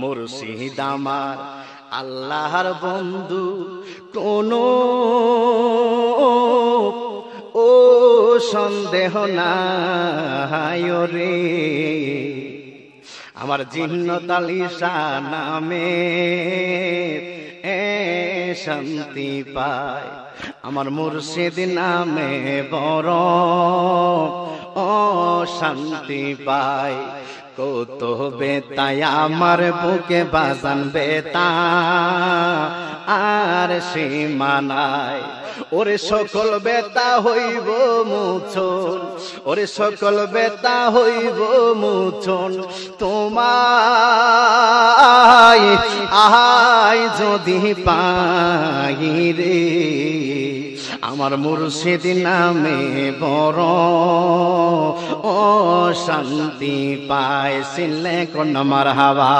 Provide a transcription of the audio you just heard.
মুর্শিদ আমার আল্লাহর বন্ধু কোনো ও সন্দেহ নাই রে। আমার জিন্নতালিশা নামে শান্তি পায়, আমার মুর্শিদ নামে বড় ও শান্তি পায়। কত বেতায় আমার বুকে বাজান বেতা আর সীমানায়, ওরে সকল বেতা হইব মুছন, ওরে সকল বেতা হইব মুছন তোমায় আহাই যদি পাই রে। আমার মুর্শিদ নামে বড় ও শান্তি পায়, সিলে কোন মারহাবা।